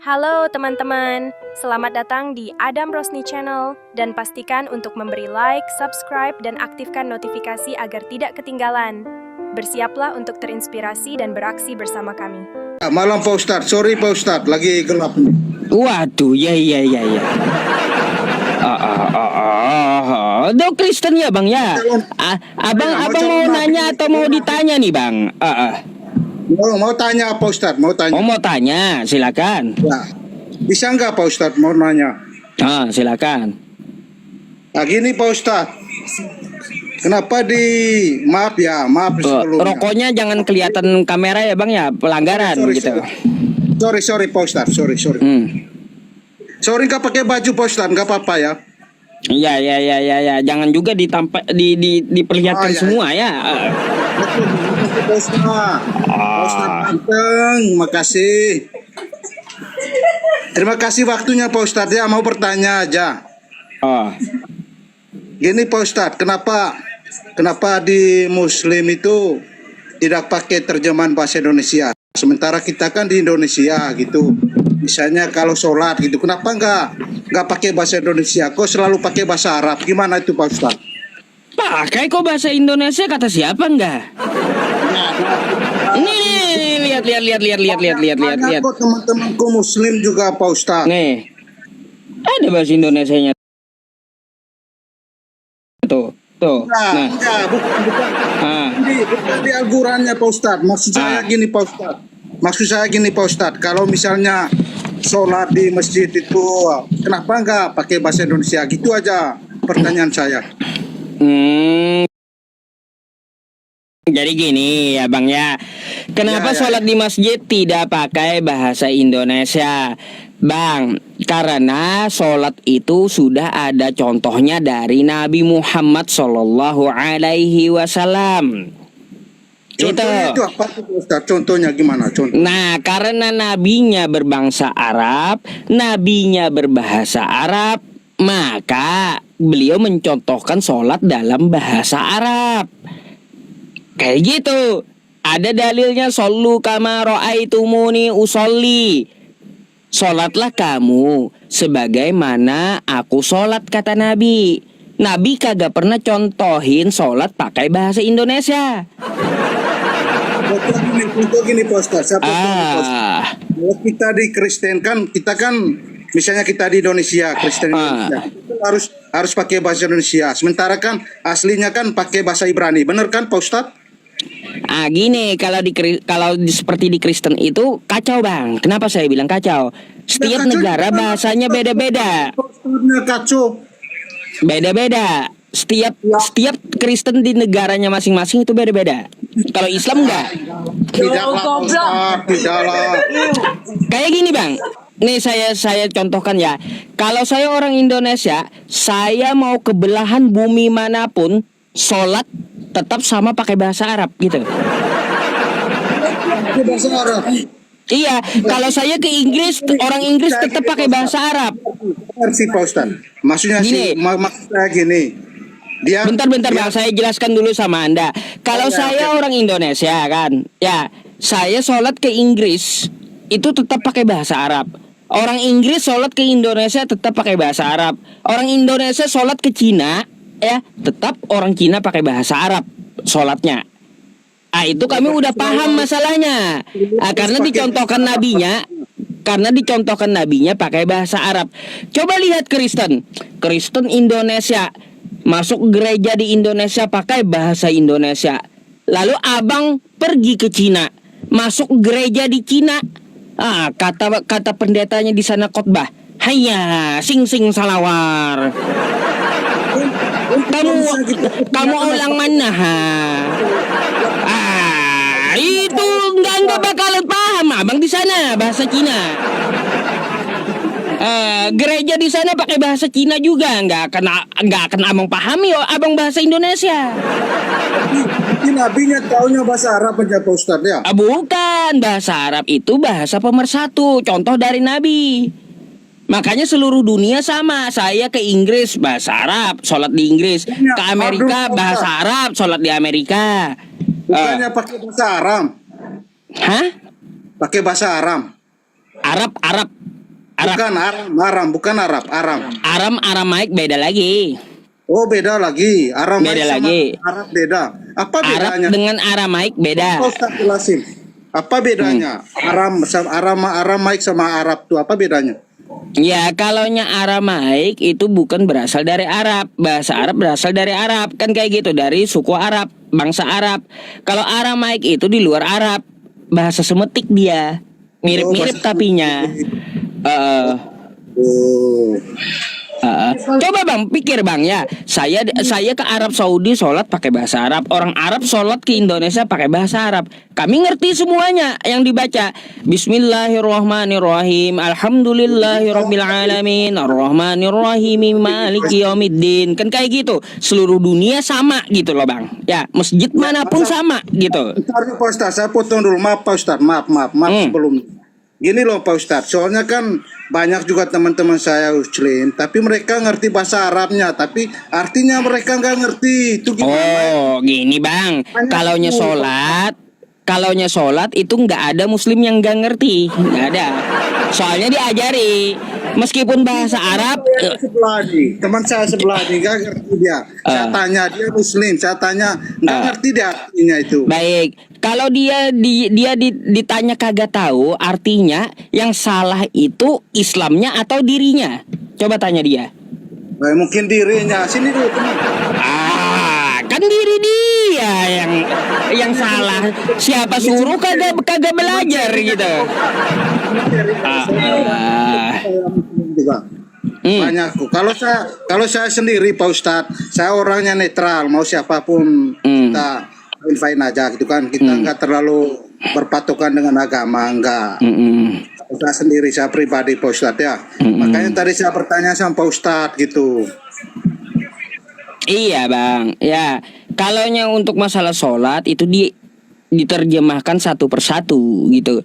Halo teman-teman, selamat datang di Adam Rosni Channel dan pastikan untuk memberi like, subscribe, dan aktifkan notifikasi agar tidak ketinggalan. Bersiaplah untuk terinspirasi dan beraksi bersama kami. Malam Pak Ustadz, sorry Pak Ustadz, lagi gelap nih. Waduh, ya. Do Kristen ya bang ya? Abang mau nanya atau mau ditanya nih bang? Mau tanya Pak Ustadz, mau tanya. Mau tanya, silakan. Ya. Bisa nggak Pak Ustadz mau nanya? Silakan. Nah gini Pak Ustadz, kenapa maaf sebelumnya. Rokoknya jangan kelihatan kamera ya bang ya, pelanggaran gitu. Sorry Pak Ustadz, sorry. Sorry nggak pakai baju Pak Ustadz, nggak apa-apa ya. Ya. Jangan juga diperlihatkan semua ya. Pak Ustadz ganteng, makasih. Terima kasih waktunya Pak Ustadz ya, mau bertanya aja. Gini Pak Ustadz, kenapa di Muslim itu tidak pakai terjemahan bahasa Indonesia? Sementara kita kan di Indonesia gitu. Misalnya kalau sholat gitu, kenapa nggak pakai bahasa Indonesia? Kok selalu pakai bahasa Arab? Gimana itu Pak Ustadz? Pakai kok bahasa Indonesia, kata siapa enggak? Nih, lihat. Kok teman-temanku Muslim juga Pak Ustadz? Nih, ada bahasa Indonesianya. Tuh. Nah. Enggak, bukan. Bukan di Al-Qurannya Pak Ustadz. Maksud saya gini Pak Ustadz. Kalau misalnya sholat di masjid itu, kenapa enggak pakai bahasa Indonesia? Gitu aja pertanyaan saya. Jadi gini ya bang ya, kenapa Ya. sholat di masjid tidak pakai bahasa Indonesia? Bang, karena sholat itu sudah ada contohnya dari Nabi Muhammad Sallallahu Alaihi Wasallam. Contohnya itu apa tuh Ustaz? Contohnya gimana? Nah, karena nabinya berbangsa Arab, nabinya berbahasa Arab, maka beliau mencontohkan sholat dalam bahasa Arab. Kayak gitu. Ada dalilnya, shollu kama ra'aitumuni usolli. Sholatlah kamu sebagaimana aku sholat, kata Nabi. Nabi kagak pernah contohin sholat pakai bahasa Indonesia. Contoh gini Pak Ustaz. Kalau kita di Kristen kan, misalnya kita di Indonesia, Kristen Indonesia, itu harus pakai bahasa Indonesia. Sementara kan aslinya kan pakai bahasa Ibrani. Bener kan Pak Ustaz? Gini, kalau seperti di Kristen itu kacau bang. Kenapa saya bilang kacau? Setiap negara bahasanya beda-beda. Kacau. Beda-beda. Setiap Kristen di negaranya masing-masing itu beda-beda. Kalau Islam enggak. Tidaklah. Kayak gini bang. Nih saya contohkan ya. Kalau saya orang Indonesia, saya mau ke belahan bumi manapun, sholat tetap sama pakai bahasa Arab gitu. Bahasa Arab. Iya, kalau saya ke Inggris, orang Inggris tetap pakai bahasa Arab. Si Pak Ustaz. Maksudnya gini. Maksudnya gini. Bentar bang, saya jelaskan dulu sama Anda. Kalau saya orang Indonesia kan, ya saya sholat ke Inggris itu tetap pakai bahasa Arab. Orang Inggris sholat ke Indonesia tetap pakai bahasa Arab. Orang Indonesia sholat ke Cina, ya tetap orang Cina pakai bahasa Arab sholatnya. Itu kami udah paham masalahnya. Karena dicontohkan nabinya pakai bahasa Arab. Coba lihat Kristen Indonesia masuk gereja di Indonesia pakai bahasa Indonesia. Lalu abang pergi ke Cina, masuk gereja di Cina. Kata pendetanya di sana khotbah, hayya sing salawar. Kamu ulang mana? Itu enggak bakalan paham abang di sana bahasa Cina. Gereja di sana pakai bahasa Cina juga nggak akan abang pahami abang bahasa Indonesia. Nabinya taunya bahasa Arab aja Pak Ustaz ya? Bukan, bahasa Arab itu bahasa pemersatu, contoh dari Nabi. Makanya seluruh dunia sama. Saya ke Inggris bahasa Arab, sholat di Inggris. Ke Amerika bahasa Arab, sholat di Amerika. Bukannya pakai bahasa Arab? Hah? Pakai bahasa Arab? Arab. bukan bukan Arab, Aram. Aram Aramaik beda lagi. Oh, beda lagi. Aramaik Beda sama lagi. Arab beda. Apa Arab bedanya? dengan Aramaik beda. Apa Ustaz jelasin. Apa bedanya? Aramaik sama Arab tuh apa bedanya? Ya, kalaunya Aramaik itu bukan berasal dari Arab. Bahasa Arab berasal dari Arab. Kan kayak gitu, dari suku Arab, bangsa Arab. Kalau Aramaik itu di luar Arab. Bahasa Semetik dia. Mirip-mirip bahasa tapinya. Oh. Coba bang, pikir bang ya. Saya ke Arab Saudi sholat pakai bahasa Arab. Orang Arab sholat ke Indonesia pakai bahasa Arab. Kami ngerti semuanya yang dibaca. Bismillahirrahmanirrahim. Alhamdulillahirabbil alamin. Arrahmanirrahim. Maliki yaumiddin. Kan kayak gitu. Seluruh dunia sama gitu loh bang. Ya, masjid manapun sama gitu. Bentar Pak Ustaz, saya potong dulu. Maaf Pak Ustaz, maaf sebelumnya. Gini loh Pak Ustadz, soalnya kan banyak juga teman-teman saya Muslim, tapi mereka ngerti bahasa Arabnya, tapi artinya mereka nggak ngerti. Itu gimana? Oh, gini bang, kalaunya sholat itu nggak ada Muslim yang nggak ngerti, nggak ada. Soalnya diajari, meskipun bahasa Arab. Teman saya sebelah nih nggak ngerti dia. Saya tanya dia Muslim, saya tanya nggak ngerti dia artinya itu. Baik, kalau dia ditanya kagak tahu, artinya yang salah itu Islamnya atau dirinya. Coba tanya dia. Mungkin dirinya. Sini dulu teman. Kan diri dia yang salah. Siapa suruh kagak belajar gitu. Banyak. Kalau saya sendiri Pak Ustadz, saya orangnya netral, mau siapapun kita fine aja gitu kan. Kita nggak terlalu berpatokan dengan agama, enggak. Saya sendiri, saya pribadi Pak Ustadz ya. Makanya tadi saya bertanya sama Pak Ustadz gitu. Iya bang, ya kalaunya untuk masalah sholat itu diterjemahkan satu persatu gitu,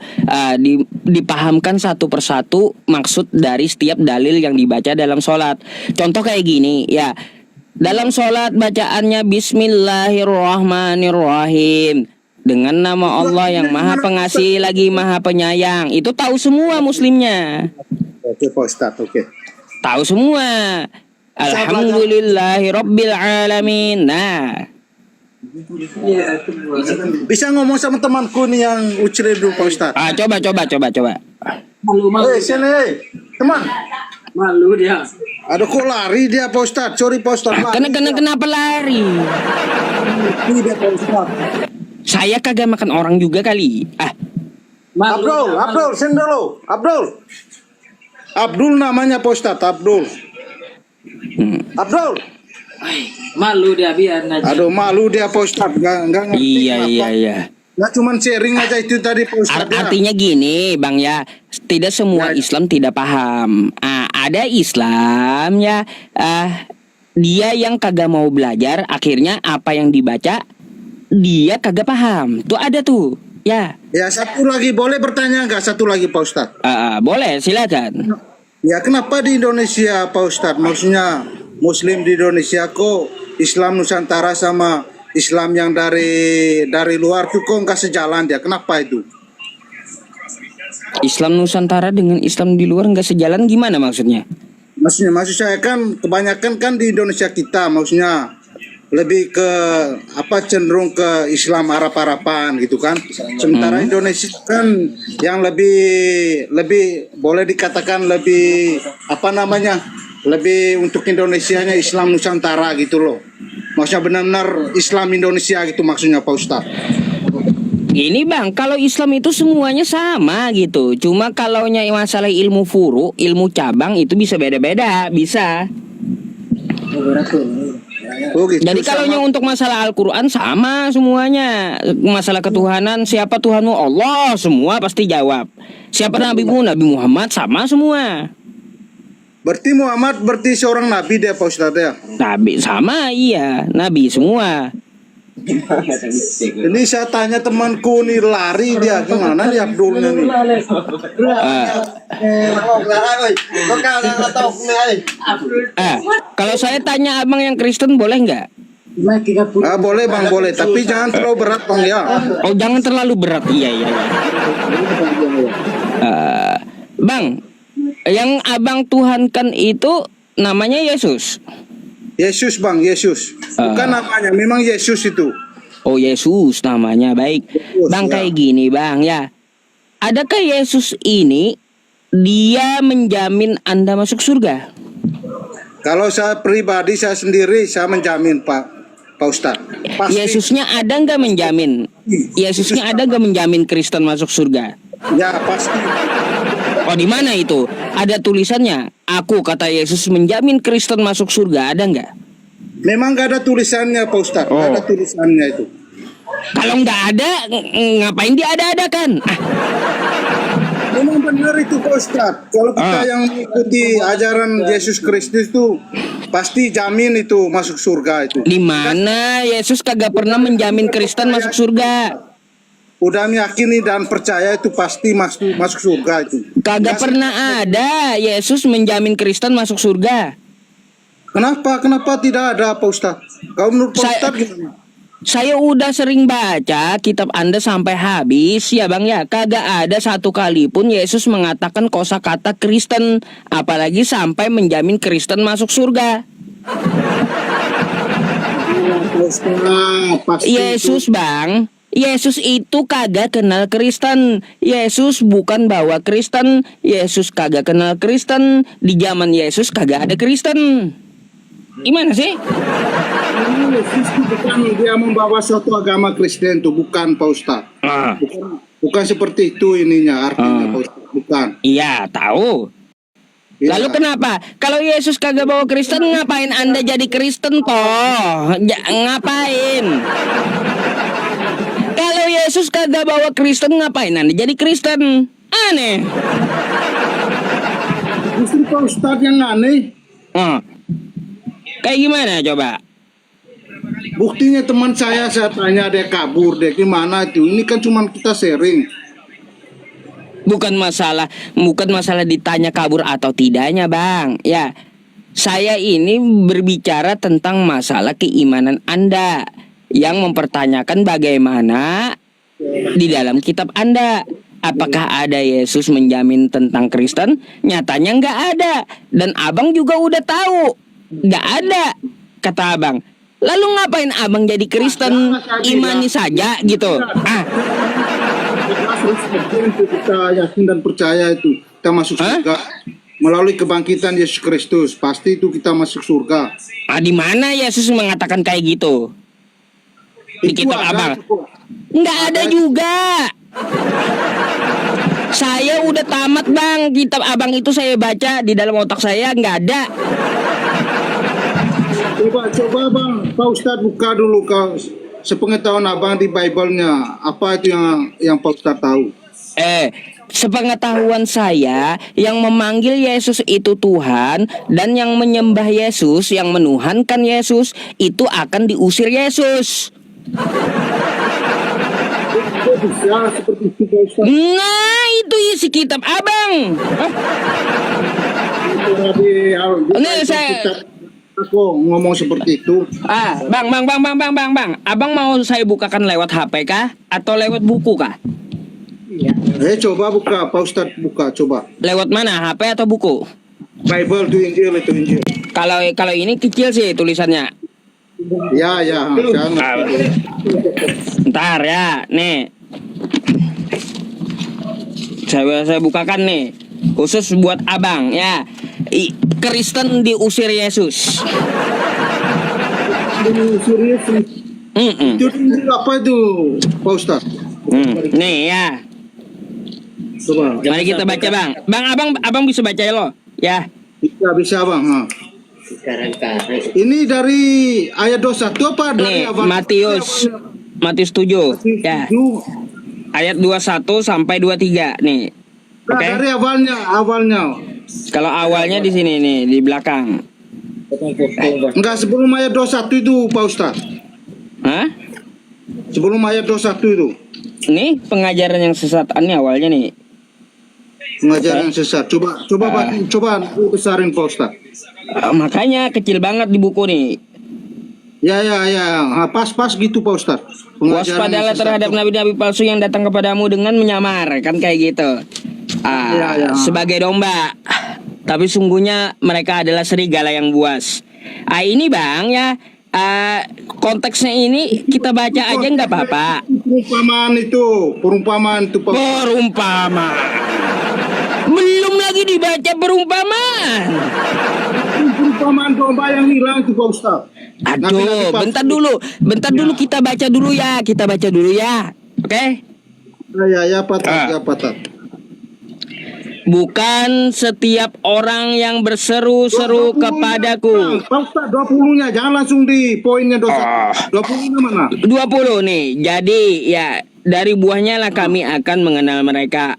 dipahamkan satu persatu maksud dari setiap dalil yang dibaca dalam sholat. Contoh kayak gini ya, dalam sholat bacaannya Bismillahirrahmanirrahim, dengan nama Allah yang Maha Pengasih lagi Maha Penyayang. Itu tahu semua muslimnya. Oke Pak Ustadz, oke. Tahu semua. Alhamdulillahirabbil alamin. Nah, bisa ngomong sama temanku nih yang ucil dulu Pak Ustadz. Coba. Malu. Sini, teman. Malu dia. Aduh kok lari dia Pak Ustadz. Sorry Pak Ustadz. Kenapa lari? Dia Pak Ustadz. Saya kagak makan orang juga kali. Abdul, sini dulu. Abdul namanya Pak Ustadz, Abdul. Abdul. Malu dia, biar aja. Aduh malu dia Pak Ustadz. Nggak ngerti. Iya. Nggak cuman sharing aja itu tadi Pak Ustadz. Artinya gini bang ya, tidak semua Islam tidak paham. Ada Islam ya, dia yang kagak mau belajar, akhirnya apa yang dibaca dia kagak paham. Tuh ada tuh ya. Ya satu lagi, boleh bertanya nggak satu lagi Pak Ustadz? Boleh, silakan. Ya kenapa di Indonesia Pak Ustadz? Maksudnya Muslim di Indonesia kok Islam Nusantara sama Islam yang dari luar tuh kok nggak sejalan dia? Kenapa itu? Islam Nusantara dengan Islam di luar nggak sejalan gimana maksudnya? Maksud saya kan kebanyakan kan di Indonesia kita maksudnya lebih ke cenderung ke Islam Arab-Araban gitu kan. Sementara Indonesia kan yang lebih boleh dikatakan lebih lebih untuk Indonesianya Islam Nusantara gitu loh. Maksudnya benar-benar Islam Indonesia gitu maksudnya Pak Ustadz. Gini bang, kalau Islam itu semuanya sama gitu. Cuma kalaunya masalah ilmu furu, ilmu cabang itu bisa beda-beda, bisa. Oh, gitu. Jadi kalaunya untuk masalah Al-Quran sama semuanya. Masalah ketuhanan, siapa Tuhanmu? Allah, semua pasti jawab. Siapa Nabimu? Nabi Muhammad, sama semua. Berarti Muhammad seorang nabi dia Pak Ustadz ya? Nabi sama, iya, nabi semua. Ini saya tanya temanku nih lari dia gimana nih Abdulnya nih? Kalau saya tanya abang yang Kristen boleh nggak? Boleh bang, boleh. Tapi jangan terlalu berat bang ya. Oh jangan terlalu berat, iya. Bang, Yang abang tuhankan itu namanya Yesus. Yesus bang, Yesus. Bukan namanya, memang Yesus itu. Oh Yesus namanya, baik. Yesus, Bang ya. kayak gini bang ya. Adakah Yesus ini dia menjamin Anda masuk surga? Kalau saya pribadi, saya sendiri, saya menjamin Pak Ustadz. Pasti. Yesusnya ada nggak menjamin? Yesusnya ada nggak menjamin Kristen masuk surga? Ya pasti. Oh di mana itu? Ada tulisannya. Aku kata Yesus menjamin Kristen masuk surga, ada nggak? Memang nggak ada tulisannya Pak Ustadz. Nggak Oh. ada tulisannya itu. Kalau nggak ada, ngapain dia ada-adakan? Memang benar itu Pak Ustadz. Kalau kita yang mengikuti ajaran Yesus Kristus itu pasti jamin itu masuk surga itu. Di mana Yesus kagak pernah menjamin Kristen masuk surga? Udah meyakini dan percaya itu pasti masuk surga itu. Kagak pernah ada Yesus menjamin Kristen masuk surga. Kenapa tidak ada Pak Ustadz? Kalau menurut Pak Saya- Ustadz gimana? Saya udah sering baca kitab Anda sampai habis ya bang ya. Kagak ada satu kali pun Yesus mengatakan kosakata Kristen. Apalagi sampai menjamin Kristen masuk surga. Pak Ustadz, pasti Yesus bang, Yesus itu kagak kenal Kristen. Yesus bukan bawa Kristen. Yesus kagak kenal Kristen. Di zaman Yesus kagak ada Kristen. Gimana sih? Yesus itu bukan dia membawa suatu agama Kristen itu, bukan Pak Ustadz. Bukan seperti itu ininya artinya Pak Ustadz, bukan. Iya tahu. Ya. Lalu kenapa? Kalau Yesus kagak bawa Kristen, ngapain Anda jadi Kristen toh? Ngapain? Kalau Yesus kagak bawa Kristen, ngapain Anda jadi Kristen? Aneh. Justru Pak Ustadz yang aneh. Kayak gimana coba? Buktinya teman saya tanya dia kabur, dia gimana itu? Ini kan cuma kita sharing. Bukan masalah ditanya kabur atau tidaknya, Bang. Ya, saya ini berbicara tentang masalah keimanan Anda yang mempertanyakan bagaimana di dalam kitab Anda. Apakah ada Yesus menjamin tentang Kristen? Nyatanya nggak ada. Dan abang juga udah tahu nggak ada, kata abang. Lalu ngapain abang jadi Kristen? Imani saja gitu. Kita yakin dan percaya itu kita masuk surga melalui kebangkitan Yesus Kristus. Pasti itu kita masuk surga. Di mana Yesus mengatakan kayak gitu? Di Itu kitab ada, abang? itu. Nggak ada juga. Saya udah tamat bang, kitab abang itu saya baca di dalam otak saya nggak ada. Coba bang, Pak Ustadz buka dulu kau sepengetahuan abang di Bible-nya. Apa itu yang Pak Ustadz tahu? Sepengetahuan saya, yang memanggil Yesus itu Tuhan dan yang menyembah Yesus, yang menuhankan Yesus itu akan diusir Yesus. Kok bisa seperti itu Pak Ustadz? Nah, itu isi kitab abang. Enggak, Aku ngomong seperti itu. Bang. Abang mau saya bukakan lewat HP kah atau lewat buku kah? Coba buka, Pak Ustadz buka, coba. Lewat mana? HP atau buku? Bible itu Injil. Kalau ini kecil sih tulisannya. Ya. Ntar ya, nih. Saya bukakan nih. Khusus buat abang ya. Kristen diusir Yesus. Serius. Itu Injil apa itu, Pak Ustadz? Nih ya. Coba. Mari kita baca bang. Abang bisa baca lo ya. Bisa bang. Ini dari ayat 21 apa dari Nih Matius 7 ya. Ayat 21 sampai 23 nih. Oke. Dari awalnya. Kalau awalnya di sini nih di belakang. Enggak, sebelum ayat 21 itu Pak Ustadz. Hah? Sebelum ayat 21 itu. Ini pengajaran yang sesat ini awalnya nih. Pengajaran sesat. Coba besarin Pak Ustadz. Makanya kecil banget di buku nih. Ya. Pas gitu Pak Ustadz. Waspadalah terhadap nabi-nabi palsu yang datang kepadamu dengan menyamar, kan kayak gitu. Ya. Sebagai domba. tapi sungguhnya mereka adalah serigala yang buas. Ini bang ya, konteksnya ini kita baca aja nggak apa-apa. Perumpamaan itu Pak. Perumpamaan. Belum lagi dibaca perumpamaan. Perumpamaan domba yang hilang itu Pak Ustaz. Aduh, bentar dulu kita baca dulu ya, oke? Ya Pak. Bukan setiap orang yang berseru-seru kepadaku. Pak Ustaz, 20-nya jangan langsung di poinnya dosa. 20-nya mana? 20 nih. Jadi ya dari buahnya lah kami akan mengenal mereka.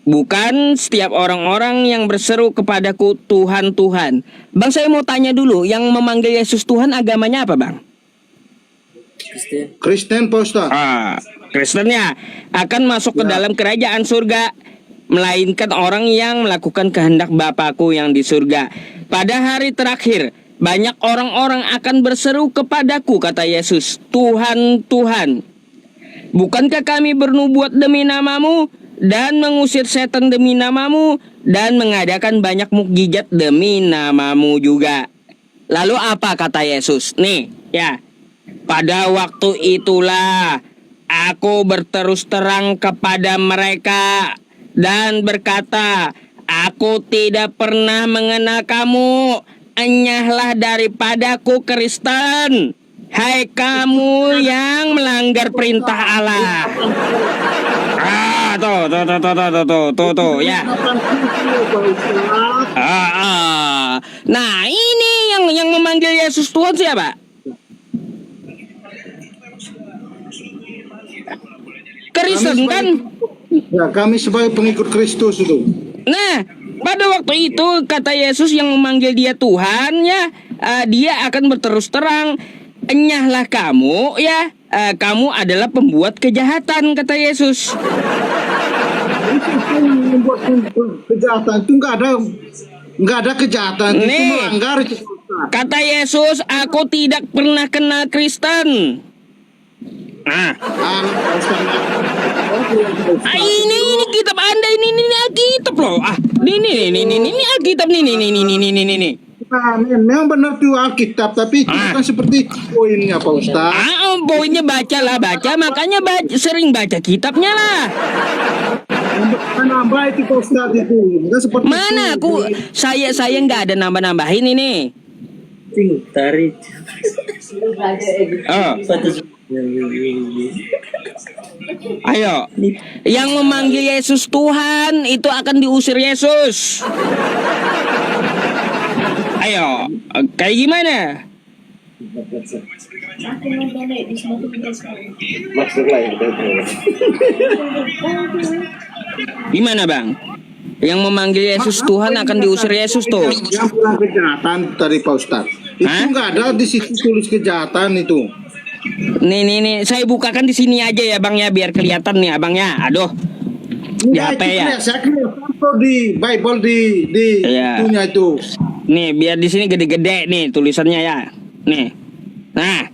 Bukan setiap orang-orang yang berseru kepadaku Tuhan, Tuhan. Bang, saya mau tanya dulu, yang memanggil Yesus Tuhan agamanya apa, Bang? Kristen Pak Ustaz. Kristennya akan masuk ke dalam kerajaan surga, melainkan orang yang melakukan kehendak Bapakku yang di surga. Pada hari terakhir, banyak orang-orang akan berseru kepadaku, kata Yesus, Tuhan, Tuhan. Bukankah kami bernubuat demi namamu dan mengusir setan demi namamu dan mengadakan banyak mukjizat demi namamu juga? Lalu apa kata Yesus? Nih, ya. Pada waktu itulah aku berterus terang kepada mereka dan berkata, aku tidak pernah mengenal kamu, enyahlah daripadaku Kristen, hai kamu yang melanggar perintah Allah. Tuh ya. Nah, ini yang memanggil Yesus Tuhan siapa? Kristen kan? Ya, kami sebagai pengikut Kristus itu. Nah, pada waktu itu kata Yesus yang memanggil dia Tuhan ya, dia akan berterus terang, enyahlah kamu ya, kamu adalah pembuat kejahatan, kata Yesus. Membuat kejahatan itu nggak ada kejahatan, itu melanggar. Kata Yesus, aku tidak pernah kenal Kristen. Ini kitab Anda, ini Alkitab loh. Ini Alkitab nih. Memang benar tuh Alkitab, tapi itu kan seperti poinnya Pak Ustaz. Poinnya baca, makanya sering baca kitabnya lah. Nambah itu Pak Ustaz itu. Seperti mana aku saya nggak ada nambah-nambahin ini. Tarik. Ayo, yang memanggil Yesus Tuhan itu akan diusir Yesus. Ayo, kayak gimana? Gimana Bang? Yang memanggil Yesus Tuhan akan diusir Yesus tuh. Yang bilang kejahatan tadi Pak Ustaz. Itu nggak ada di situ tulis kejahatan itu. Nih, saya bukakan di sini aja ya Bang ya, biar kelihatan nih Abangnya. Aduh. Di HP ya. Saya kelihatan di Bible di itunya itu. Nih, biar di sini gede-gede nih tulisannya ya. Nih. Nah.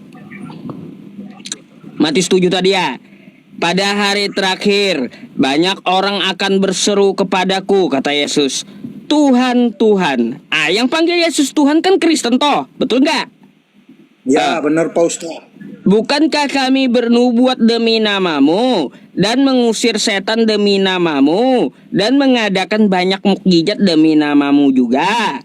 Matius 7 tadi ya. Pada hari terakhir, banyak orang akan berseru kepadaku, kata Yesus, Tuhan, Tuhan. Yang panggil Yesus Tuhan kan Kristen toh, betul nggak? Ya, benar Pak Ustaz. Bukankah kami bernubuat demi namamu dan mengusir setan demi namamu dan mengadakan banyak mukjizat demi namamu juga?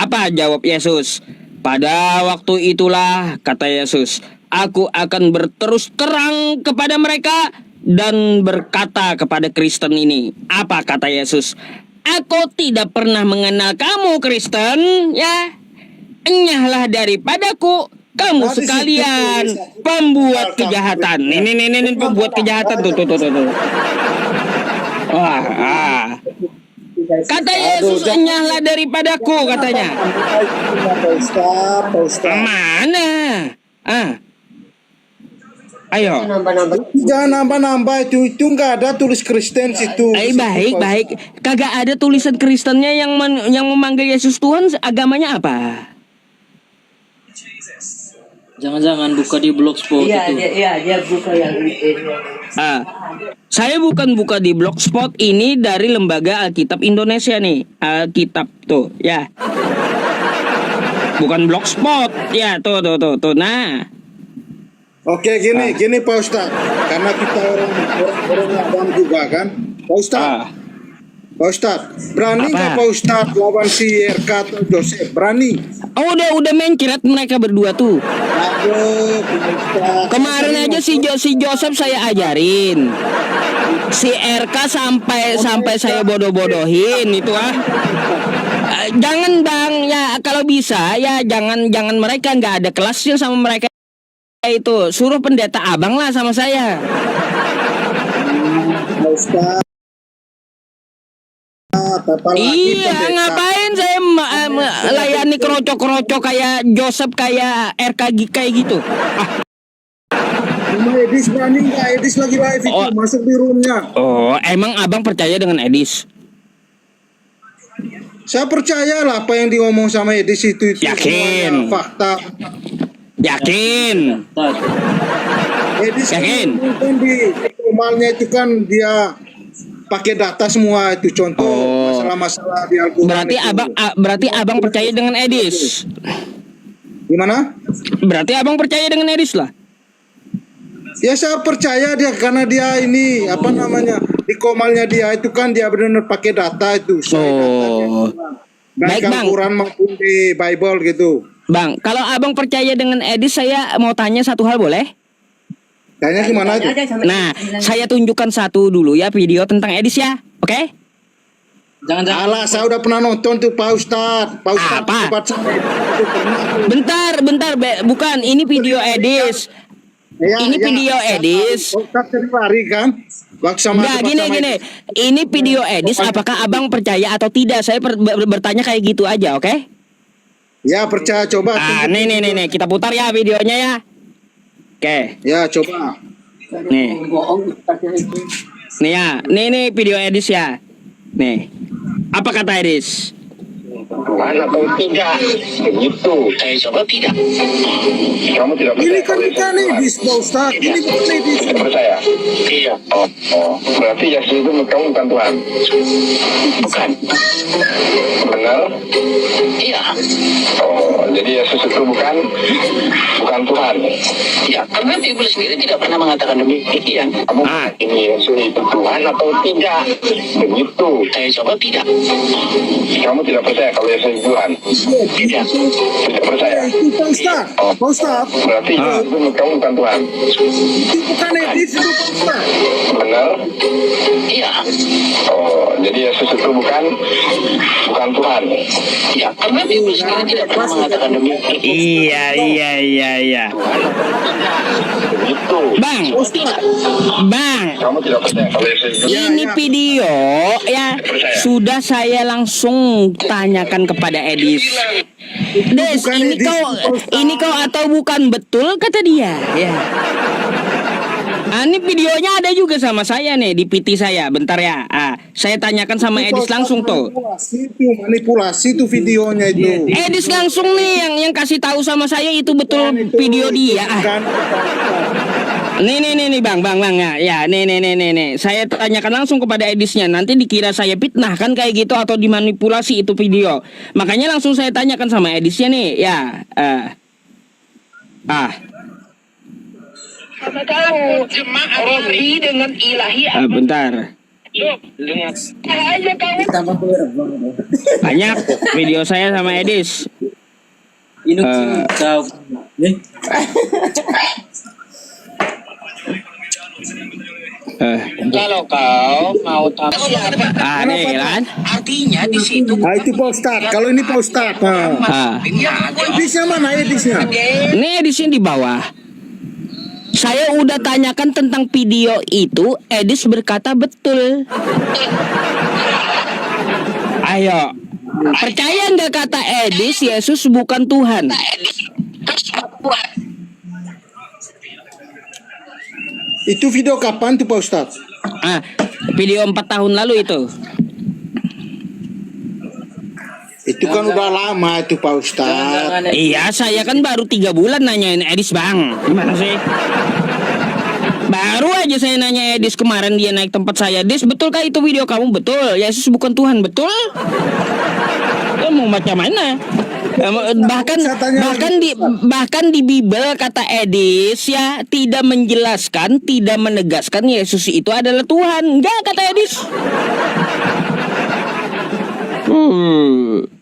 Apa jawab Yesus? Pada waktu itulah, kata Yesus, aku akan berterus terang kepada mereka dan berkata kepada Kristen ini. Apa kata Yesus? Aku tidak pernah mengenal kamu Kristen, ya. Enyahlah daripadaku kamu sekalian pembuat kejahatan. Ini pembuat kejahatan tuh. Kata Yesus, enyahlah daripadaku katanya. Mana? Ayo. Jangan nambah-nambah itu nggak ada tulis Kristen situ. Baik. Kagak ada tulisan Kristennya yang memanggil Yesus Tuhan, agamanya apa? Jangan-jangan buka di blogspot Iya, itu. dia buka yang ini. Ah, saya bukan buka di Blogspot, ini dari lembaga Alkitab Indonesia nih. Alkitab tuh, ya. Bukan Blogspot, ya tuh. Nah, Oke, gini Pak Ustadz. Karena kita orang awam juga kan. Pak Ustadz, ah, Pak Ustadz, berani Apa? nggak Pak Ustadz lawan si RK atau Joseph? Berani? oh udah mainkirat mereka berdua tuh. Aduh, Pak Ustadz. Kemarin aja si Joseph saya ajarin. Si RK sampai saya bodoh-bodohin itu ah. Jangan Bang, ya kalau bisa ya jangan mereka, nggak ada kelasnya sama mereka itu. Suruh pendeta abang lah sama saya. Pak Ustadz. Apalagi Iya, pendeta. ngapain saya layani kerocok-kerocok kayak Joseph, kayak RK kayak gitu. Cuma Edis berani nggak? Edis lagi live itu Oh. masuk di roomnya. Oh, emang abang percaya dengan Edis? Saya percaya lah apa yang diomong sama Edis itu Yakin. semuanya fakta. Yakin? Edis Yakin? kan di formalnya itu kan dia pakai data semua itu contoh Oh. masalah-masalah di Al-Quran. Berarti abang percaya dengan Edis. Gimana? Berarti abang percaya dengan Edis lah. Ya saya percaya dia karena dia ini apa namanya di komalnya dia itu kan dia benar-benar pakai data itu. Oh. Baik Baik, Bang. Al-Quran maupun di Bible gitu. Bang, kalau abang percaya dengan Edis, saya mau tanya satu hal boleh? Tanya gimana itu? Nah, saya tunjukkan satu dulu ya video tentang Edis ya, oke? Jangan-jangan Alah, saya udah pernah nonton tuh Pak Ustadz. Pak Ustadz Apa? sobat saya itu pernah tuh. Bentar, bukan, ini video Edis. Ya, Ini video Edis. Pak Ustadz sering lari kan? Waktu sama Enggak, sobat gini. sama itu. Ini video Edis, apakah abang percaya atau tidak? Saya bertanya kayak gitu aja, oke? Ya percaya coba. Ah, tunjukin. nih, kita putar ya videonya ya. Oke, Ya coba. nih. Nih ya, nih video Edis ya. Nih. Apa kata Edis? Tuhan atau tidak begitu saya coba tidak kamu tidak Ini percaya kan bukan Edis Pak Ustadz. Ini bukan Edis. tidak percaya iya oh berarti Yesus itu kamu bukan Tuhan bukan benar iya oh jadi Yesus itu bukan Tuhan ya karena Bible sendiri tidak pernah mengatakan demikian kamu ini Yesus itu Tuhan atau tidak begitu saya coba tidak kamu tidak percaya kalau Yesus itu Tuhan tidak percaya Itu Pak Ustadz. Oh. Pak Ustadz. berarti itu kamu bukan Tuhan Itu bukan Edis itu Pak Ustadz. benar iya oh jadi Yesus itu bukan Tuhan ya karena Bible sendiri tidak pernah mengatakan demikian Iya. begitu Bang, kamu tidak percaya kalau Yesus itu ini video ya sudah saya langsung tanyakan kepada Edis. Des, bukan ini Edis, kau Pak Ustadz. ini kau atau bukan betul kata dia. Ya. Ini videonya ada juga sama saya nih di PT saya. Bentar ya. Saya tanyakan sama Itu, Edis Pak langsung Ustadz, tuh. manipulasi tuh videonya itu. Edis langsung nih yang kasih tahu sama saya itu betul Itu, video itu dia. bukan. Nih bang ya nih saya tanyakan langsung kepada Edisnya, nanti dikira saya fitnah kan kayak gitu atau dimanipulasi itu video, makanya langsung saya tanyakan sama Edisnya nih ya. Bentar, banyak video saya sama Edis. ini kau kalau kau mau tahu Nih kan. artinya di situ Nah itu Pak Ustadz. Kalau ini Pak Ustadz. Nah. Edisnya mana Edisnya? Ini Edisnya di bawah. Saya udah tanyakan tentang video itu, Edis berkata betul. Ayo, percaya nggak kata Edis, Yesus bukan Tuhan? Itu video kapan tuh Pak Ustadz? Video 4 tahun lalu itu. Itu kan udah lama itu Pak Ustadz. Jangan-jangan Iya, saya kan baru 3 bulan nanyain Edis bang. Gimana sih? Baru aja saya nanya Edis kemarin dia naik tempat saya. Des, betulkah itu video kamu? Betul. Yesus bukan Tuhan, betul? Ya mau macam mana? Bahkan di Bible kata Edis ya tidak menjelaskan, tidak menegaskan Yesus itu adalah Tuhan. Enggak, kata Edis.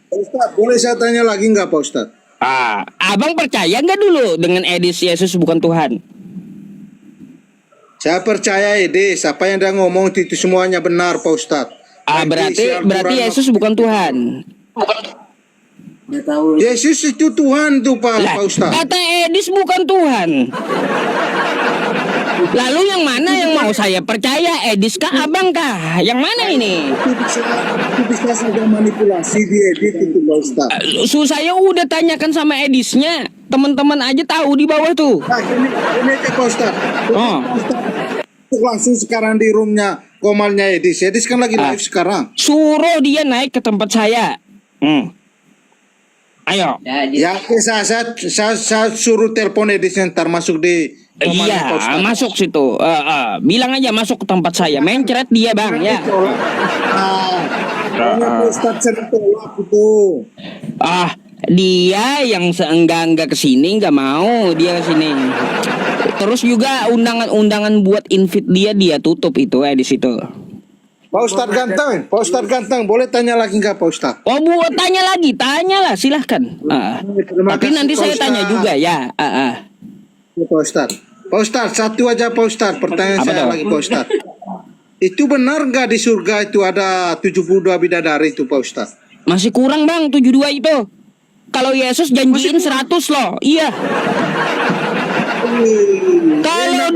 Pak Ustadz, boleh saya tanya lagi nggak Pak Ustadz? Abang percaya nggak dulu dengan Edis Yesus bukan Tuhan? Saya percaya Edis, apa yang dia ngomong itu semuanya benar Pak Ustadz. Berarti Yesus bukan Tuhan. Nggak tahu. Yesus itu Tuhan tuh Pak Ustadz. Kata Edis bukan Tuhan. Lalu yang mana yang mau saya percaya? Edis kah, abang kah? Yang mana ini? Itu bisa saja manipulasi di edit itu Pak Ustadz. Saya udah tanyakan sama Edisnya. Teman-teman aja tahu di bawah tuh. Nah, ini aja Pak Ustadz. Oh. Langsung sekarang di roomnya Komalnya Edis. Edis kan lagi live sekarang. Suruh dia naik ke tempat saya. Ayo. Ya, Saya suruh telepon Edis ntar masuk di Komalnya Pak Iya, Ustadz. masuk situ. Bilang aja masuk ke tempat saya. Mencret dia bang ya. Pak Ustadz sering tolak itu. Dia yang seenggak kesini nggak mau dia kesini. Terus juga undangan buat invite dia tutup itu di situ. Pak Ustadz ganteng, boleh tanya lagi nggak Pak Ustadz? Oh buat tanyalah silahkan. Tapi kasih, nanti Pak saya tanya Ustadz. juga ya. Ya, Pak Ustadz, satu aja Pak Ustadz, pertanyaan Apa saya tuh? lagi Pak Ustadz. Itu benar nggak di surga itu ada 72 bidadari itu Pak Ustadz? Masih kurang bang 72 itu. Kalau Yesus janjiin 100 loh. Iya. Kalau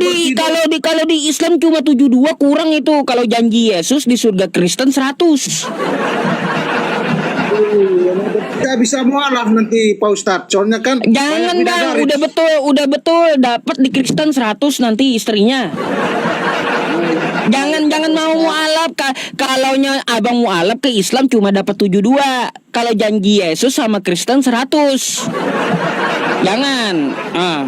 di Islam cuma 72 kurang itu. Kalau janji Yesus di surga Kristen 100. Kita bisa mualaf nanti Pak Ustadz. Soalnya kan Jangan banyak bang, bidadari. udah betul dapat di Kristen 100 nanti istrinya. Jangan mau mualaf. Kalaunya abang mualaf ke Islam cuma dapat 72. Kalau janji Yesus sama Kristen 100. Jangan.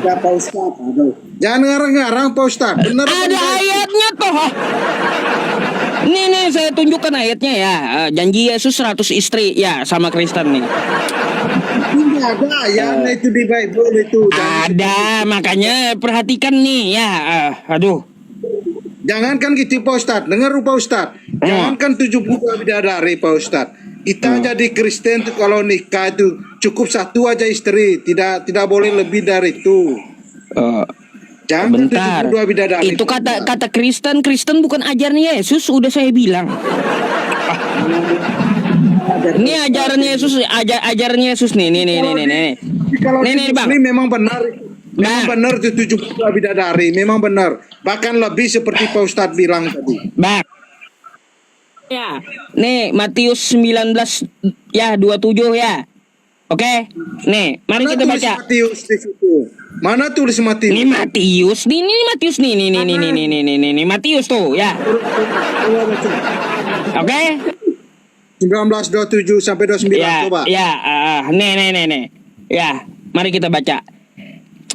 Ya Pak Ustadz. Aduh. Jangan ngarang-ngarang Pak Ustadz. Bener Ada ayatnya toh. Nih saya tunjukkan ayatnya ya. Janji Yesus 100 istri ya sama Kristen nih. Tidak ada ayatnya itu di Bible itu. Ada, makanya perhatikan nih ya. Aduh. Jangankan gitu Pak Ustadz. Dengar Pak Ustadz. Jangankan 72 bidadari Pak Ustadz. Kita jadi Kristen tuh kalau nikah itu cukup satu aja istri. Tidak boleh lebih dari itu. Jangan Bentar. 72 bidadari. Itu kata Kristen bukan ajaran Yesus, udah saya bilang. Ini ajaran Yesus, ajaran Yesus nih. Kalau Nih, di Bang. Muslim memang benar. Memang Bang. benar itu 72 bidadari. Memang benar. Bahkan lebih seperti Pak Ustadz bilang tadi. Bang. Ya. Nih Matius 19 ya 27 ya. Oke. Nih, mari kita tulis baca. Matius di situ? Mana tulis Matius? Ini Matius, ini Matius nih Matius tuh ya. Oke. 19:27 sampai 29 Ya, coba. nih. Ya, mari kita baca.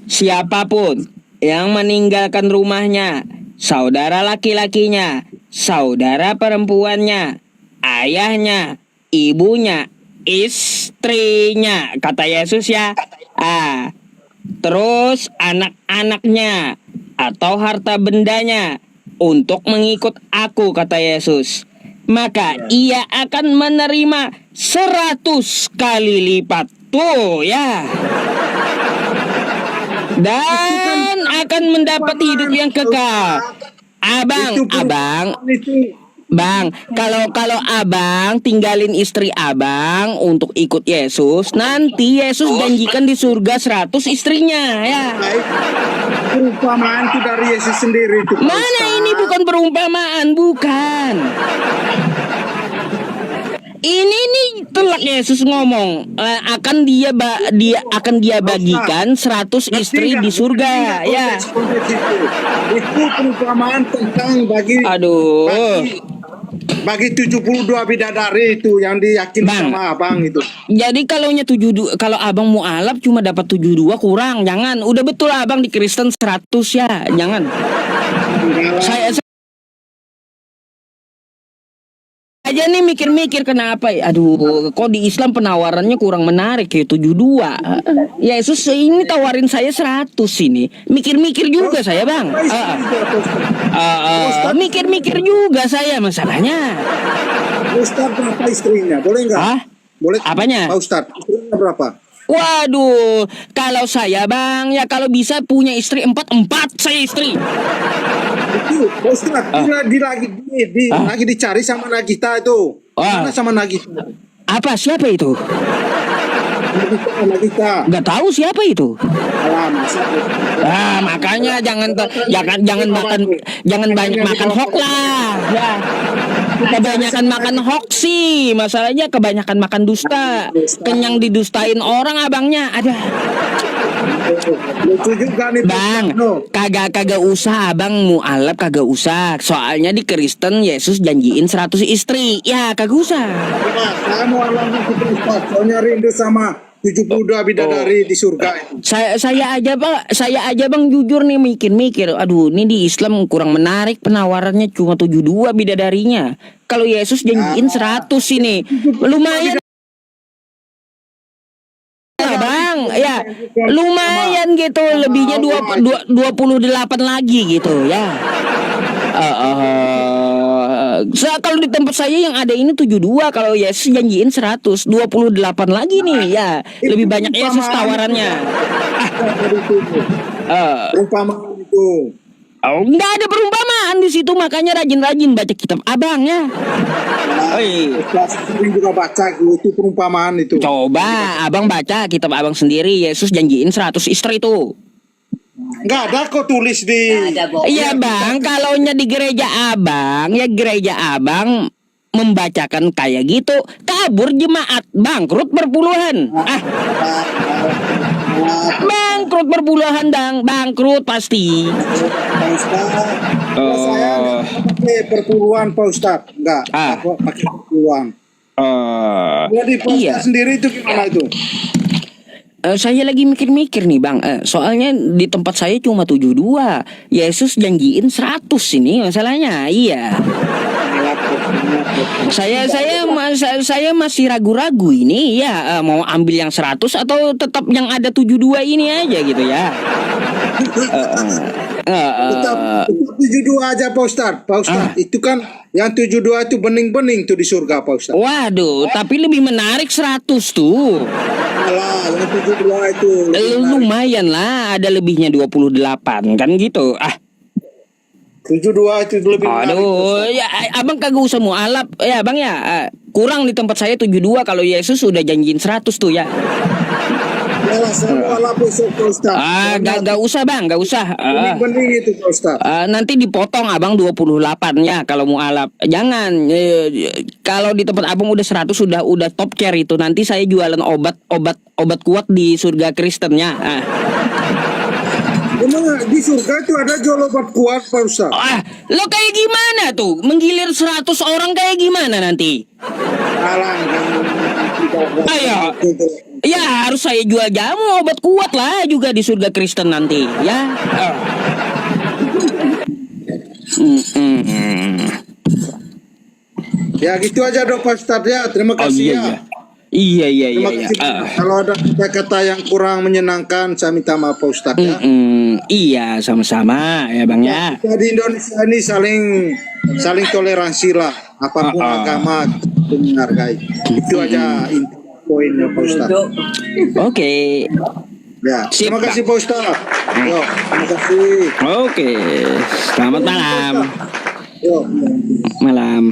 Siapapun yang meninggalkan rumahnya, saudara laki-lakinya, saudara perempuannya, ayahnya, ibunya, istrinya, kata Yesus ya. Terus anak-anaknya atau harta bendanya untuk mengikut aku, kata Yesus, maka ia akan menerima 100 kali lipat. Tuh ya. Dan akan mendapat hidup yang kekal. Bang, kalau abang tinggalin istri abang untuk ikut Yesus, nanti Yesus janjikan di surga 100 istrinya ya. Perumpamaan itu dari Yesus sendiri itu. Pak Mana Ustadz. ini bukan perumpamaan, bukan. Ini nih telak Yesus ngomong akan dia bagikan 100 istri di surga ya. Itu perumpamaan tentang bagi Aduh. Bagi 72 bidadari itu yang diyakini Bang. sama abang itu. Jadi kalau abang mualaf cuma dapat 72 kurang, jangan. Udah betul abang di Kristen 100 ya, jangan. Saya aja nih mikir-mikir kenapa ya. Aduh, kok di Islam penawarannya kurang menarik kayak 72. Yesus ini tawarin saya 100 ini. Mikir-mikir juga saya, Bang. Mikir-mikir juga saya masalahnya. Ustaz berapa istrinya? Boleh nggak? Hah? Boleh. Apanya? Pak Ustaz, istrinya berapa? Waduh, kalau saya, Bang, ya kalau bisa punya istri 4 saya istri. Itu, Pak Ustaz, lagi dicari sama Nagita itu. Mana sama Nagita? Apa siapa itu? Nagita. Nggak tahu siapa itu. Alah, masa. Makanya jangan banyak makan hoax lah. Ya. Kebanyakan makan hoax sih. Masalahnya kebanyakan makan dusta. Kenyang didustain orang abangnya. Ada. Lucu juga nih Bang, kagak usah abang mualaf kagak usah. Soalnya di Kristen Yesus janjiin 100 istri. Ya kagak usah. Saya mau alami gitu Ustaz. Soalnya rindu sama 72 bidadari di surga. Saya aja bang jujur nih mikir-mikir. Aduh, ini di Islam kurang menarik penawarannya cuma 72 bidadarinya. Kalau Yesus janjiin 100 ini. Lumayan. Bang, ya lumayan gitu, lebihnya 28 lagi gitu ya. Kalau di tempat saya yang ada ini 72, kalau Yesus janjiin 100, 28 lagi nih ya. Lebih banyak Yesus tawarannya. Perumpamaan itu. Nggak ada perumpamaan di situ, makanya rajin-rajin baca kitab abang ya. Sering juga baca itu perumpamaan itu. Coba abang baca kitab abang sendiri, Yesus janjiin 100 istri itu. Nggak ada kok tulis di. Iya bang, kalaunya di gereja abang, ya gereja abang membacakan kayak gitu, kabur jemaat, bangkrut berpuluhan. Bangkrut berpuluhan bangkrut pasti. Pak Ustaz, saya nggak pakai perpuluhan Pak Ustaz, nggak pakai perpuluhan. Jadi Pak Ustaz sendiri itu gimana itu? Saya lagi mikir-mikir nih bang, soalnya di tempat saya cuma 72, Yesus janjiin 100 ini masalahnya, iya. Saya masih ragu-ragu ini ya, mau ambil yang 100 atau tetap yang ada 72 ini aja gitu ya. Tetap 72 aja Pak Ustaz. Pak Ustaz, itu kan yang 72 itu bening-bening tuh di surga Pak Ustaz. Waduh, tapi lebih menarik 100 tuh. Alah, yang 72 itu lumayan lah, ada lebihnya 28 kan gitu. 72 itu lebih menarik. Aduh, ya abang kagak usah mualaf ya bang ya. Kurang di tempat saya 72, kalau Yesus udah janjiin 100 tuh ya. Yalah, saya mualaf besok Pak Ustaz. Gak usah bang, gak usah. Bening-bening itu Pak Ustaz. Nanti dipotong abang 28 ya kalau mualaf. Jangan, kalau di tempat abang udah 100 udah top tier itu. Nanti saya jualan obat kuat di surga Kristennya. Emang di surga itu ada jual obat kuat Pak Ustaz? Lo kayak gimana tuh? Menggilir 100 orang kayak gimana nanti? Ayo. Ya harus saya jual jamu obat kuat lah juga di surga Kristen nanti ya. Ya gitu aja dong Pak Ustaz ya. Terima kasih ya. Iya. Kalau ada kata-kata yang kurang menyenangkan, saya minta maaf Pak Ustaz ya. Iya, sama-sama ya bang ya. Kita di Indonesia ini saling toleransi lah. Apapun agama kita menghargai. Itu aja inti poinnya Pak Ustaz. Oke. Ya, terima kasih Pak Ustaz. Yo, terima kasih. Oke. Selamat malam. Yo. Malam.